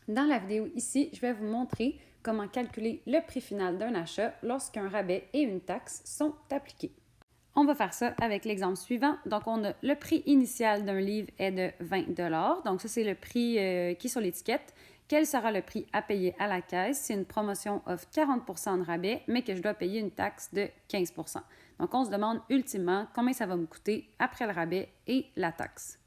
Dans la vidéo ici, je vais vous montrer comment calculer le prix final d'un achat lorsqu'un rabais et une taxe sont appliqués. On va faire ça avec l'exemple suivant. Donc, on a le prix initial d'un livre est de 20 $. Donc, ça, c'est le prix qui est sur l'étiquette. Quel sera le prix à payer à la caisse si une promotion offre 40 % de rabais, mais que je dois payer une taxe de 15 %? Donc, on se demande ultimement combien ça va me coûter après le rabais et la taxe.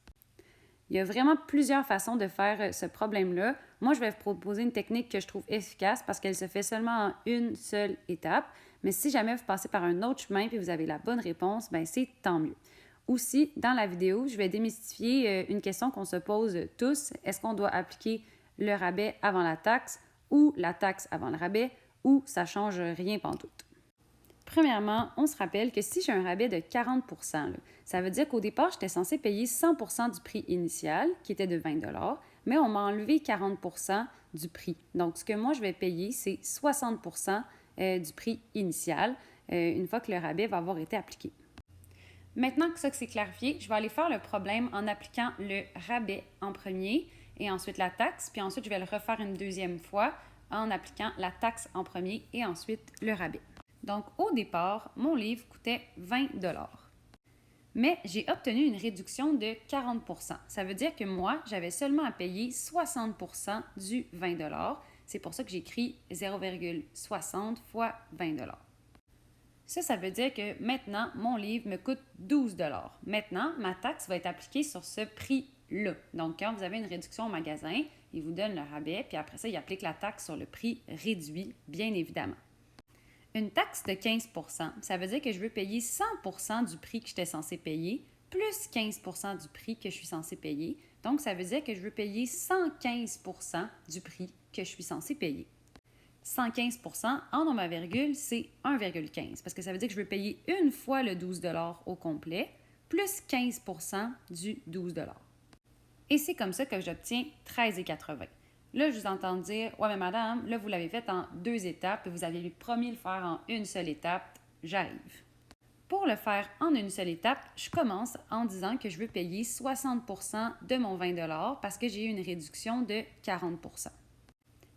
Il y a vraiment plusieurs façons de faire ce problème-là. Moi, je vais vous proposer une technique que je trouve efficace parce qu'elle se fait seulement en une seule étape. Mais si jamais vous passez par un autre chemin et vous avez la bonne réponse, bien c'est tant mieux. Aussi, dans la vidéo, je vais démystifier une question qu'on se pose tous. Est-ce qu'on doit appliquer le rabais avant la taxe ou la taxe avant le rabais ou ça ne change rien pantoute? Premièrement, on se rappelle que si j'ai un rabais de 40 %, ça veut dire qu'au départ, j'étais censée payer 100 % du prix initial, qui était de 20 $, mais on m'a enlevé 40 % du prix. Donc, ce que moi, je vais payer, c'est 60 % du prix initial, une fois que le rabais va avoir été appliqué. Maintenant que ça c'est clarifié, je vais aller faire le problème en appliquant le rabais en premier et ensuite la taxe, puis ensuite je vais le refaire une deuxième fois en appliquant la taxe en premier et ensuite le rabais. Donc, au départ, mon livre coûtait 20 $. Mais j'ai obtenu une réduction de 40 %. Ça veut dire que moi, j'avais seulement à payer 60 % du 20 $. C'est pour ça que j'écris 0,60 fois 20 $. Ça veut dire que maintenant, mon livre me coûte 12 $. Maintenant, ma taxe va être appliquée sur ce prix-là. Donc, quand vous avez une réduction au magasin, il vous donne le rabais, puis après ça, il applique la taxe sur le prix réduit, bien évidemment. Une taxe de 15 %, ça veut dire que je veux payer 100 % du prix que j'étais censé payer, plus 15 % du prix que je suis censé payer. Donc, ça veut dire que je veux payer 115 % du prix que je suis censé payer. 115 % en nombre à virgule, c'est 1,15 parce que ça veut dire que je veux payer une fois le 12 $ au complet, plus 15 % du 12 $. Et c'est comme ça que j'obtiens 13,80 $. Là, je vous entends dire « Ouais, mais madame, là, vous l'avez fait en 2 étapes et vous avez promis le faire en une seule étape. J'arrive. » Pour le faire en une seule étape, je commence en disant que je veux payer 60 % de mon 20 $ parce que j'ai eu une réduction de 40 %.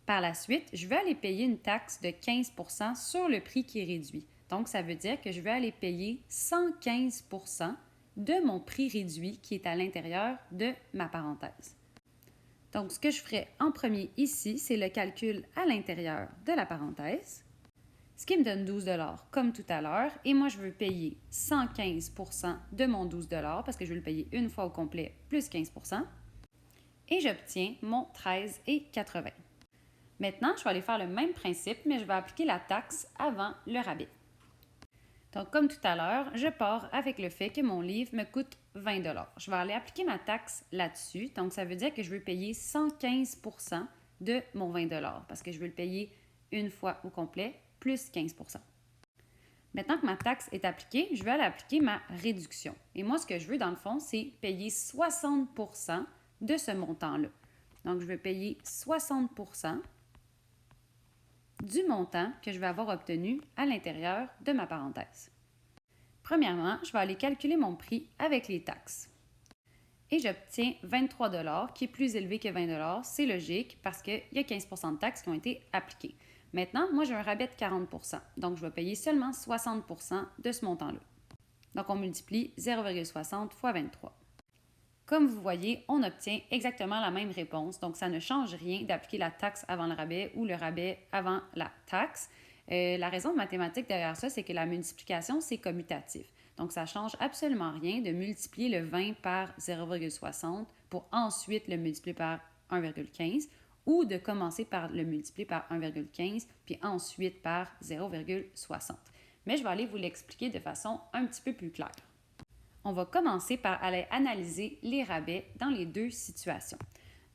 Par la suite, je vais aller payer une taxe de 15 % sur le prix qui est réduit. Donc, ça veut dire que je vais aller payer 115 % de mon prix réduit qui est à l'intérieur de ma parenthèse. Donc, ce que je ferai en premier ici, c'est le calcul à l'intérieur de la parenthèse, ce qui me donne 12 $ comme tout à l'heure. Et moi, je veux payer 115 % de mon 12 $ parce que je veux le payer une fois au complet plus 15 %. Et j'obtiens mon 13,80 $. Maintenant, je vais aller faire le même principe, mais je vais appliquer la taxe avant le rabais. Donc, comme tout à l'heure, je pars avec le fait que mon livre me coûte 20 $. Je vais aller appliquer ma taxe là-dessus. Donc, ça veut dire que je veux payer 115 % de mon 20 $ parce que je veux le payer une fois au complet, plus 15 %. Maintenant que ma taxe est appliquée, je vais aller appliquer ma réduction. Et moi, ce que je veux, dans le fond, c'est payer 60 % de ce montant-là. Donc, je vais payer 60 % du montant que je vais avoir obtenu à l'intérieur de ma parenthèse. Premièrement, je vais aller calculer mon prix avec les taxes. Et j'obtiens 23 $ qui est plus élevé que 20 $. C'est logique parce qu'il y a 15 % de taxes qui ont été appliquées. Maintenant, moi, j'ai un rabais de 40 %. Donc, je vais payer seulement 60 % de ce montant-là. Donc, on multiplie 0,60 fois 23. Comme vous voyez, on obtient exactement la même réponse. Donc, ça ne change rien d'appliquer la taxe avant le rabais ou le rabais avant la taxe. La raison mathématique derrière ça, c'est que la multiplication, c'est commutatif. Donc, ça ne change absolument rien de multiplier le 20 par 0,60 pour ensuite le multiplier par 1,15 ou de commencer par le multiplier par 1,15 puis ensuite par 0,60. Mais je vais aller vous l'expliquer de façon un petit peu plus claire. On va commencer par aller analyser les rabais dans les deux situations.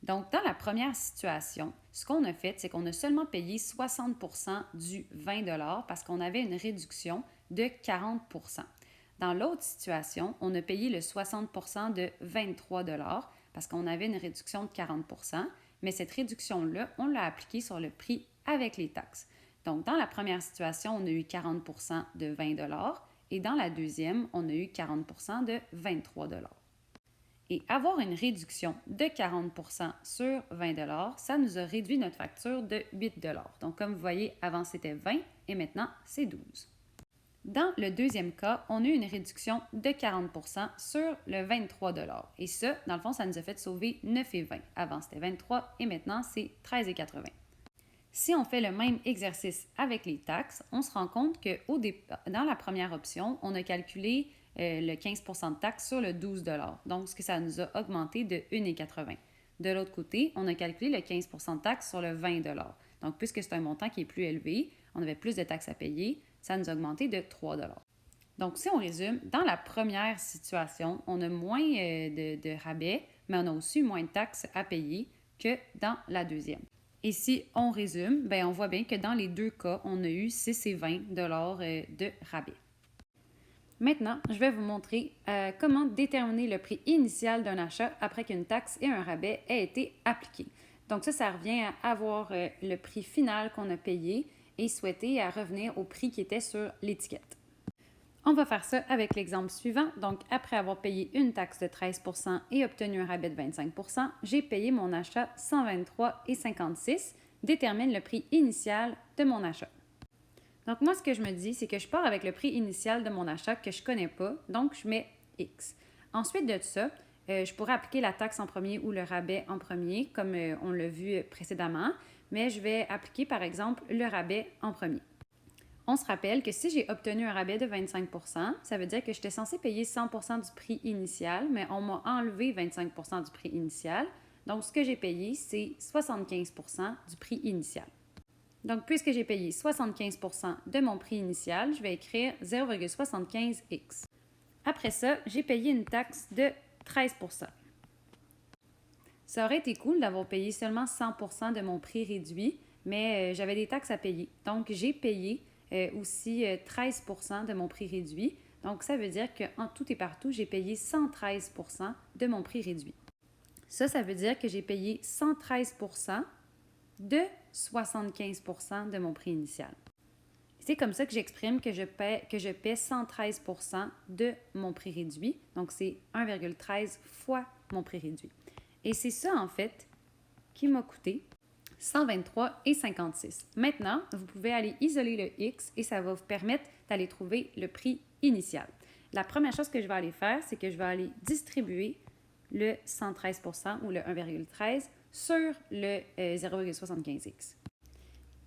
Donc, dans la première situation, ce qu'on a fait, c'est qu'on a seulement payé 60 % du 20 $ parce qu'on avait une réduction de 40 %. Dans l'autre situation, on a payé le 60 % de 23 $ parce qu'on avait une réduction de 40 %, mais cette réduction-là, on l'a appliquée sur le prix avec les taxes. Donc, dans la première situation, on a eu 40 % de 20 $ et dans la deuxième, on a eu 40 % de 23 $. Et avoir une réduction de 40 sur 20 ça nous a réduit notre facture de 8 Donc, comme vous voyez, avant c'était 20 et maintenant c'est 12. Dans le deuxième cas, on a eu une réduction de 40 sur le 23 Et ça, dans le fond, ça nous a fait sauver 9,20 Avant, c'était 23 et maintenant, c'est 13,80 Si on fait le même exercice avec les taxes, on se rend compte que dans la première option, on a calculé le 15 de taxes sur le 12 Donc, ce que ça nous a augmenté de 1,80 De l'autre côté, on a calculé le 15 de taxes sur le 20 Donc, puisque c'est un montant qui est plus élevé, on avait plus de taxes à payer, ça nous a augmenté de 3 Donc, si on résume, dans la première situation, on a moins de rabais, mais on a aussi moins de taxes à payer que dans la deuxième. Et si on résume, on voit bien que dans les deux cas, on a eu 6 et 20 de rabais. Maintenant, je vais vous montrer comment déterminer le prix initial d'un achat après qu'une taxe et un rabais aient été appliqués. Donc ça revient à avoir le prix final qu'on a payé et souhaiter à revenir au prix qui était sur l'étiquette. On va faire ça avec l'exemple suivant. Donc, après avoir payé une taxe de 13 et obtenu un rabais de 25 j'ai payé mon achat 123,56 détermine le prix initial de mon achat. Donc, moi, ce que je me dis, c'est que je pars avec le prix initial de mon achat que je ne connais pas, donc je mets X. Ensuite de ça, je pourrais appliquer la taxe en premier ou le rabais en premier, comme on l'a vu précédemment, mais je vais appliquer, par exemple, le rabais en premier. On se rappelle que si j'ai obtenu un rabais de 25 ça veut dire que j'étais censée payer 100 du prix initial, mais on m'a enlevé 25 du prix initial. Donc, ce que j'ai payé, c'est 75 du prix initial. Donc, puisque j'ai payé 75 de mon prix initial, je vais écrire 0,75x. Après ça, j'ai payé une taxe de 13 Ça aurait été cool d'avoir payé seulement 100 de mon prix réduit, mais j'avais des taxes à payer. Donc, j'ai payé aussi 13 de mon prix réduit. Donc, ça veut dire qu'en tout et partout, j'ai payé 113 de mon prix réduit. Ça veut dire que j'ai payé 113 de 75 de mon prix initial. C'est comme ça que j'exprime que je paie 113 de mon prix réduit. Donc, c'est 1,13 fois mon prix réduit. Et c'est ça, en fait, qui m'a coûté 123,56. Maintenant, vous pouvez aller isoler le X et ça va vous permettre d'aller trouver le prix initial. La première chose que je vais aller faire, c'est que je vais aller distribuer le 113 ou le 1,13 sur le 0,75x.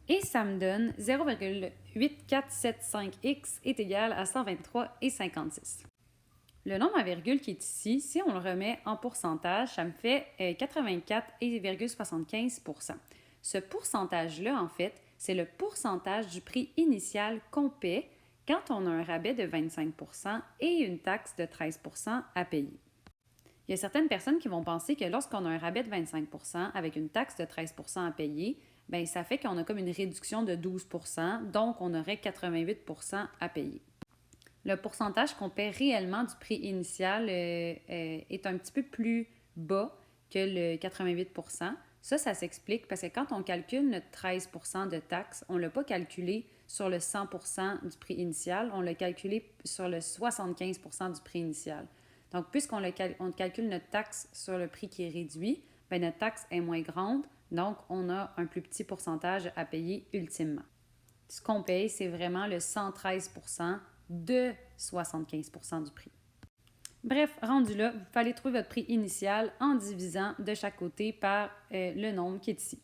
Et ça me donne 0,8475x est égal à 123,56. Le nombre à virgule qui est ici, si on le remet en pourcentage, ça me fait 84,75 Ce pourcentage-là, en fait, c'est le pourcentage du prix initial qu'on paie quand on a un rabais de 25 et une taxe de 13 à payer. Il y a certaines personnes qui vont penser que lorsqu'on a un rabais de 25 avec une taxe de 13 à payer, ça fait qu'on a comme une réduction de 12 donc on aurait 88 à payer. Le pourcentage qu'on paie réellement du prix initial est un petit peu plus bas que le 88 Ça s'explique parce que quand on calcule notre 13 de taxe, on ne l'a pas calculé sur le 100 du prix initial, on l'a calculé sur le 75 du prix initial. Donc, puisqu'on calcule notre taxe sur le prix qui est réduit, notre taxe est moins grande, donc on a un plus petit pourcentage à payer ultimement. Ce qu'on paye, c'est vraiment le 113 de 75 du prix. Bref, rendu là, vous pouvez aller trouver votre prix initial en divisant de chaque côté par le nombre qui est ici.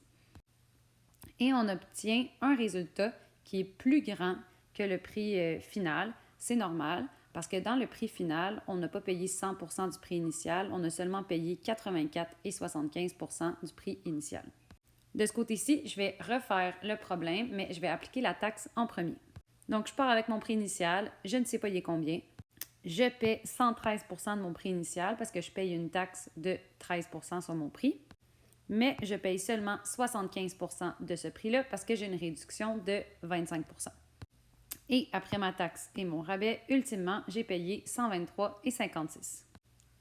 Et on obtient un résultat qui est plus grand que le prix final. C'est normal parce que dans le prix final, on n'a pas payé 100 du prix initial, on a seulement payé 84,75 du prix initial. De ce côté-ci, je vais refaire le problème, mais je vais appliquer la taxe en premier. Donc, je pars avec mon prix initial, je ne sais pas il est combien. Je paie 113 de mon prix initial parce que je paye une taxe de 13 sur mon prix. Mais je paye seulement 75 de ce prix-là parce que j'ai une réduction de 25 Et après ma taxe et mon rabais, ultimement, j'ai payé 123,56.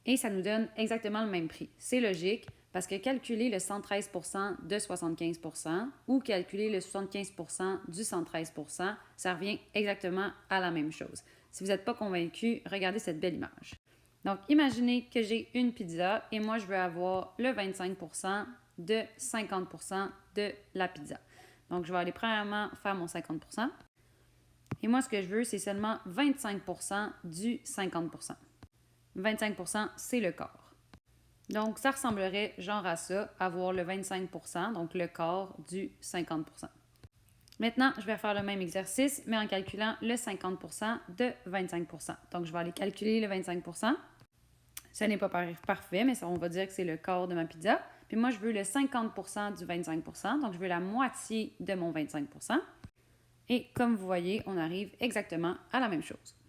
Et ça nous donne exactement le même prix. C'est logique parce que calculer le 113 de 75 ou calculer le 75 du 113 ça revient exactement à la même chose. Si vous n'êtes pas convaincu, regardez cette belle image. Donc, imaginez que j'ai une pizza et moi, je veux avoir le 25 de 50 de la pizza. Donc, je vais aller premièrement faire mon 50 et moi, ce que je veux, c'est seulement 25 du 50 25 c'est le quart. Donc, ça ressemblerait genre à ça, avoir le 25 donc le quart du 50 Maintenant, je vais faire le même exercice, mais en calculant le 50 de 25 Donc, je vais aller calculer le 25 Ce n'est pas parfait, mais ça, on va dire que c'est le quart de ma pizza. Puis moi, je veux le 50 du 25 donc je veux la moitié de mon 25 Et comme vous voyez, on arrive exactement à la même chose.